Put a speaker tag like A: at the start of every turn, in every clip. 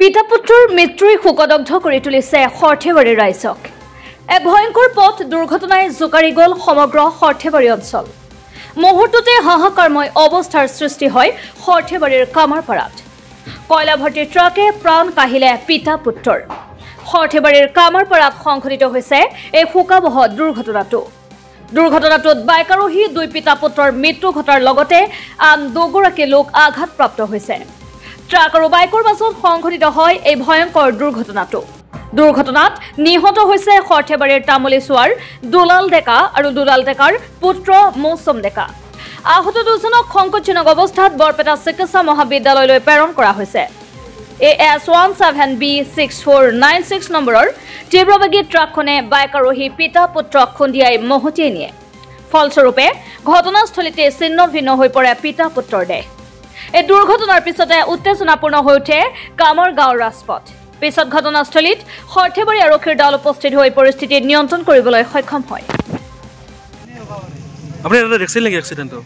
A: পিতা পুত্ৰৰ মৃত্যুৰ শোকদগ্ধ কৰি তুলিছে সৰ্থেবাৰী ৰাইজক। এক ভয়ংকৰ পথ দুৰ্ঘটনাই জোকাৰি গ'ল সমগ্ৰ সৰ্থেবাৰী অঞ্চল। মুহূৰ্ততে হাহাকাৰময় অৱস্থাৰ সৃষ্টি হয় সৰ্থেবাৰীৰ কামাৰপাৰাত। কয়লা ভৰ্তি ট্ৰাকে প্ৰাণ কাহিলে পিতা পুত্ৰৰ। সৰ্থেবাৰীৰ কামাৰপাৰাত সংঘটিত হৈছে এই শোকাবহ দুৰ্ঘটনাটোত বাইক আৰোহী দুই পিতা পুত্ৰৰ মৃত্যু ঘটাৰ লগতে আন দুগৰাকী লোক আঘাতপ্ৰাপ্ত হৈছে। ট্ৰাক আৰু বাইকৰ মাজত সংঘটিত হয় এই ভয়ংকৰ দুৰ্ঘটনাত নিহত হৈছে সৰ্থেবাৰীৰ তামুলীচুৱাৰ দুলাল ডেকা আৰু দুলাল ডেকাৰ পুত্ৰ মৌচুম ডেকা। আহত দুজনক সংকটজনক অৱস্থাত বৰপেটা চিকিৎসা মহাবিদ্যালয়লৈ প্ৰেৰণ কৰা হৈছে। AS17B6496 নম্বৰৰ তীব্ৰবেগী ট্ৰাকখনে বাইক আৰোহী পিতা পুত্ৰক খুন্দিয়াই মহতিয়াই নিয়ে। ফলস্বৰূপে ঘটনাস্থলীতে ছিন্ন ভিন্ন হৈ পৰে পিতা পুত্ৰৰ দেহ। এই দুৰ্ঘটনাৰ পিছতে উত্তেজনাপূৰ্ণ হৈ উঠে কামৰ গাঁৱৰ ৰাজপথ। পিছত ঘটনাস্থলীত সৰ্থেবাৰী আৰক্ষীৰ দল উপস্থিত হৈ পৰিস্থিতি নিয়ন্ত্ৰণ কৰিবলৈ সক্ষম হয়।
B: আপুনি এটা দেখছিল নেকি এক্সিডেণ্টটো?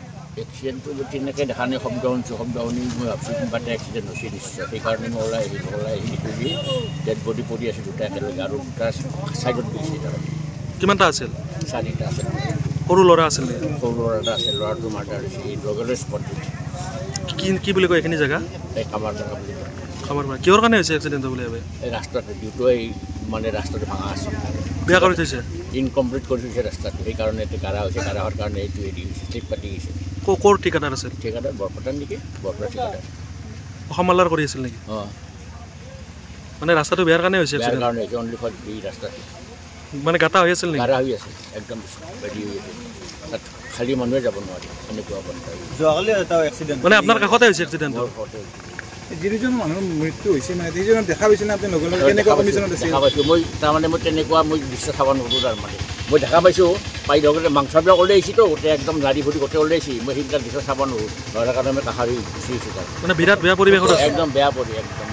C: এক্সিডেণ্টটো তেনেকৈ দেখা নাই, শব্দ শুনি মই ভাবিছোঁ কিবা এটা এক্সিডেণ্ট হৈছে নিশ্চয়। সেইকাৰণে মই ওলাই আহিলোঁ কৰি ডেড বডি পৰি আছে দুটা একেলগে, আৰু দুটা ছাইডত গৈছে।
B: কিমানটা আছিল?
C: 4টা আছিল।
B: সৰু ল'ৰা আছিল নেকি?
C: সৰু ল'ৰা এটা আছিল, ল'ৰাটো মাৰ্ডাৰ হৈছে। এই লগে স্পট
B: কি বুলি কয় এইখিনি জেগা?
C: এই কামাৰ জেগা বুলি কয়।
B: কামাৰপাৰা কিহৰ কাৰণে হৈছে এক্সিডেণ্টটো বুলি ভাবে?
C: এই ৰাস্তাটো ডিউটো ৰাস্তাটো ভাঙা আছে,
B: বেয়া কৰি থৈছে,
C: ইনকমপ্লিট কৰি থৈছে ৰাস্তাটো। সেইকাৰণে এইটো গাড়া হৈছে, গাড়া হোৱাৰ কাৰণে এইটো হেৰি হৈছে, শ্লিপ পাতি গৈছে।
B: ক'ৰ ঠিকাদাৰ আছিল?
C: ঠিকাদাৰ বৰপেটাৰ নেকি? বৰপেটা ঠিকাদাৰ।
B: অসম মাল্লাৰ কৰি আছিল নেকি?
C: অঁ,
B: মানে ৰাস্তাটো বেয়াৰ কাৰণে হৈছে?
C: বেয়াৰ কাৰণে হৈছে, অনলি ফৰ এই ৰাস্তাটো
B: মানে গাঁতা হৈ আছিল নেকি?
C: গাড়া হৈ আছে, একদম হেৰি হৈ আছে, তাত খালী মানুহে যাব নোৱাৰে, এনেকুৱা অৱস্থা।
D: যোৱাকালি এটা এক্সিডেণ্ট
B: মানে আপোনাৰ কাষতে হৈছে এক্সিডেণ্টটো?
D: যিজন মানুহৰ মৃত্যু হৈছে মানে সেইজনক দেখা পাইছে নে আপুনি? লগে লগে কেনেকুৱা কণ্ডিশ্যনত আছে?
C: দেখা পাইছোঁ মই, তাৰমানে মই তেনেকুৱা দৃশ্য চাব নোৱাৰোঁ। তাৰমানে মই দেখা পাইছোঁ, পাই লগতে মাংসবিলাক ওলাই আহিছেতো, গোটেই একদম নাড়ী ভৰি গোটেই ওলাই আহিছে। মই সেইবিলাক দৃশ্য চাব নোৱাৰোঁ, নোৱাৰাৰ কাৰণে মই কাষাৰী গুচি আহিছোঁ। তাৰ
B: মানে বিৰাট বেয়া পৰিৱেশত আছে,
C: একদম বেয়া পৰি একদম